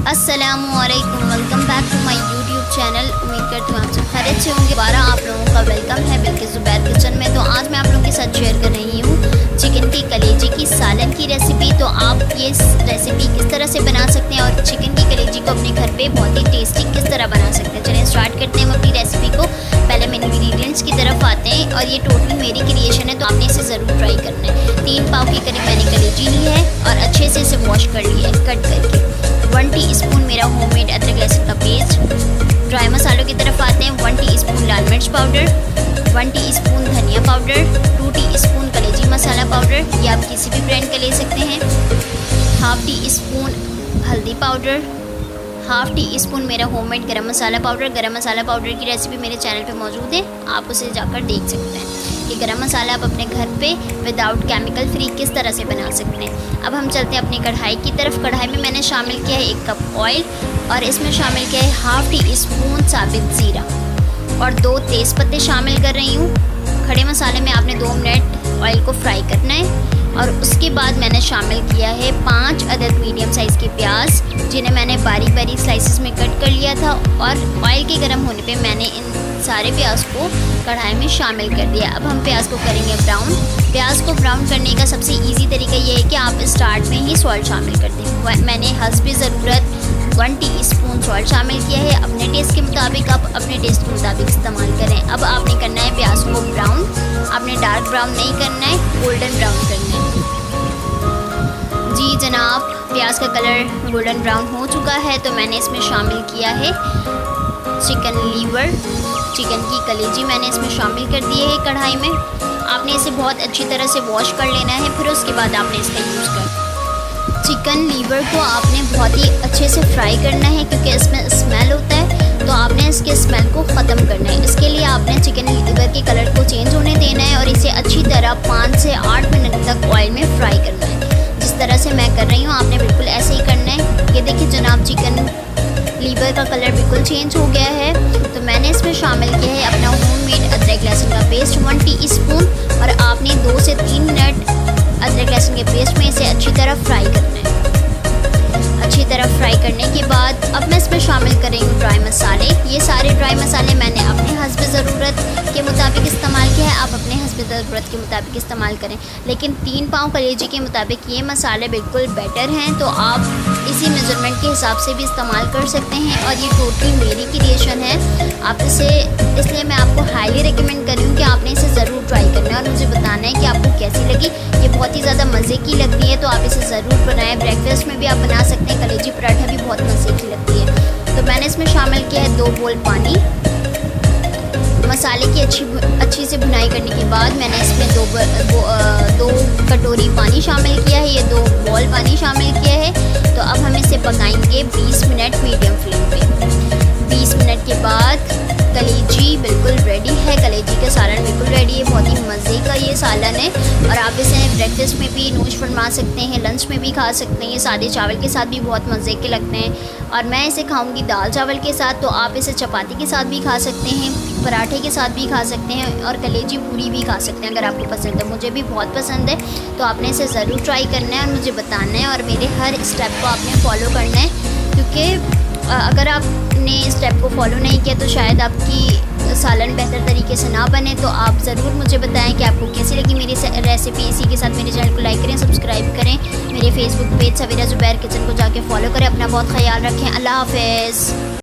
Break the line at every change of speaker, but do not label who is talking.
अस्सलामुअलैकुम, welcome back to my YouTube channel. उम्मीद करती हूँ आप सब खैरियत से होंगे। दोबारा आप लोगों का वेलकम है बिल्किस ज़ुबैर किचन में। तो आज मैं आप लोगों के साथ शेयर कर रही हूँ चिकन की कलेजी की सालन की रेसिपी। तो आप ये रेसिपी किस तरह से बना सकते हैं और चिकन की कलेजी को अपने घर पे बहुत ही टेस्टी किस तरह बना सकते हैं। चलिए स्टार्ट करते हैं हम अपनी रेसिपी को। पहले हम इंग्रेडिएंट्स की तरफ आते हैं और ये टोटली मेरी क्रिएशन है, तो आपने इसे ज़रूर ट्राई करना है। 3 पाव के करीब मैंने कलेजी ली है और अच्छे से इसे वॉश कर लिया है कट करके। 1 टीस्पून मेरा होममेड अदरक लहसुन का पेस्ट। ड्राई मसालों की तरफ आते हैं। 1 टीस्पून लाल मिर्च पाउडर, 1 टीस्पून धनिया पाउडर, 2 टीस्पून कलेजी मसाला पाउडर, या आप किसी भी ब्रांड का ले सकते हैं। 1/2 टीस्पून हल्दी पाउडर, 1/2 टीस्पून मेरा होममेड गरम मसाला पाउडर। गरम मसाला पाउडर की रेसिपी मेरे चैनल पे मौजूद है, आप उसे जाकर देख सकते हैं। ये गरम मसाला आप अपने घर पे विदाउट केमिकल फ्री किस तरह से बना सकते हैं। अब हम चलते हैं अपनी कढ़ाई की तरफ। कढ़ाई में मैंने शामिल किया है 1 कप ऑयल और इसमें शामिल किया है 1/2 टीस्पून साबित ज़ीरा और 2 तेज़पत्ते शामिल कर रही हूँ। खड़े मसाले में आपने 2 मिनट ऑयल को फ्राई करना है। और उसके बाद मैंने शामिल किया है 5 अदद मीडियम साइज़ के प्याज, जिन्हें मैंने बारीक बारीक स्लाइसेस में कट कर लिया था। और ऑयल के गर्म होने पे मैंने इन सारे प्याज को कढ़ाई में शामिल कर दिया। अब हम प्याज को करेंगे ब्राउन। प्याज को ब्राउन करने का सबसे इजी तरीका ये है कि आप स्टार्ट में ही सॉल्ट शामिल कर दें। मैंने हस्बे ज़रूरत 1 टीस्पून सॉल्ट शामिल किया है। अपने टेस्ट के मुताबिक आप अपने टेस्ट के मुताबिक इस्तेमाल करें। अब आपने करना है प्याज को ब्राउन। आपने डार्क ब्राउन नहीं करना है, गोल्डन ब्राउन करना है। जी जनाब, प्याज का कलर गोल्डन ब्राउन हो चुका है, तो मैंने इसमें शामिल किया है चिकन लीवर। चिकन की कलेजी मैंने इसमें शामिल कर दी है कढ़ाई में। आपने इसे बहुत अच्छी तरह से वॉश कर लेना है, फिर उसके बाद आपने इसका यूज़ करना। चिकन लीवर को आपने बहुत ही अच्छे से फ्राई करना है, क्योंकि इसमें स्मेल होता है, तो आपने इसके स्मेल को ख़त्म करना है। इसके लिए आपने चिकन लीवर के कलर को चेंज होने देना है और इसे अच्छी तरह 5 से 8 मिनट तक ऑयल में फ्राई करना है। जिस तरह से मैं कर रही हूँ आपने बिल्कुल ऐसे ही करना है। ये देखिए जनाब, चिकन लीवर का कलर बिल्कुल चेंज हो गया है। तो मैंने इसमें शामिल किया है अपना होममेड अदरक लहसुन का पेस्ट 1 टीस्पून, और आपने 2 से 3 मिनट अदरक लहसुन के पेस्ट में इसे अच्छी तरह फ्राई करना है। अच्छी तरह फ्राई करने के बाद अब मैं इसमें शामिल करेंगी ड्राई मसाले। ये सारे ड्राई मसाले मैंने अपने हस्ब ज़रूरत के मुताबिक इस्तेमाल किया है, आप अपने हस्ब ज़रूरत के मुताबिक इस्तेमाल करें। लेकिन 3 पाव कलेजी के मुताबिक ये मसाले बिल्कुल बेटर हैं, तो आप इसी मेजरमेंट के हिसाब से भी इस्तेमाल कर सकते हैं। और ये टोटली मेरी क्रिएशन है, आप इसे इसलिए मैं आपको हाईली रिकमेंड कर रही हूँ कि आपने इसे ज़रूर ट्राई करना है और मुझे बताना है कि आपको कैसी लगी। ये बहुत ही ज़्यादा मज़े की लगती है, तो आप इसे ज़रूर बनाएं। ब्रेकफास्ट में भी आप बना सकते हैं। कलेजी पराठा भी बहुत मज़े की लगती है। तो मैंने इसमें शामिल किया है 2 बोल पानी। मसाले की अच्छी से भुनाई करने के बाद मैंने इसमें 2 कटोरी पानी शामिल किया है। ये 2 बॉल पानी शामिल किया है। तो अब हम इसे पकाएंगे 20 मिनट मीडियम फ्लेम पे। 20 मिनट के बाद कलेजी बिल्कुल रेडी है। कलेजी का सालन बिल्कुल रेडी है। बहुत ही मज़े का ये सालन है और आप इसे ब्रेकफास्ट में भी नोश फरमा सकते हैं, लंच में भी खा सकते हैं। ये सादे चावल के साथ भी बहुत मज़े के लगते हैं और मैं इसे खाऊंगी दाल चावल के साथ। तो आप इसे चपाती के साथ भी खा सकते हैं, पराठे के साथ भी खा सकते हैं और कलेजी पूरी भी खा सकते हैं अगर आपको पसंद है। मुझे भी बहुत पसंद है, तो आपने इसे ज़रूर ट्राई करना है और मुझे बताना है और मेरे हर स्टेप को आपने फॉलो करना है, क्योंकि अगर आपने इस स्टेप को फॉलो नहीं किया तो शायद आपकी सालन बेहतर तरीके से ना बने। तो आप ज़रूर मुझे बताएं कि आपको कैसी लगी मेरी रेसिपी। इसी के साथ मेरे चैनल को लाइक करें, सब्सक्राइब करें। मेरे फेसबुक पेज सवेरा ज़ुबैर किचन को जाके फॉलो करें। अपना बहुत ख्याल रखें। अल्लाह हाफ़िज़।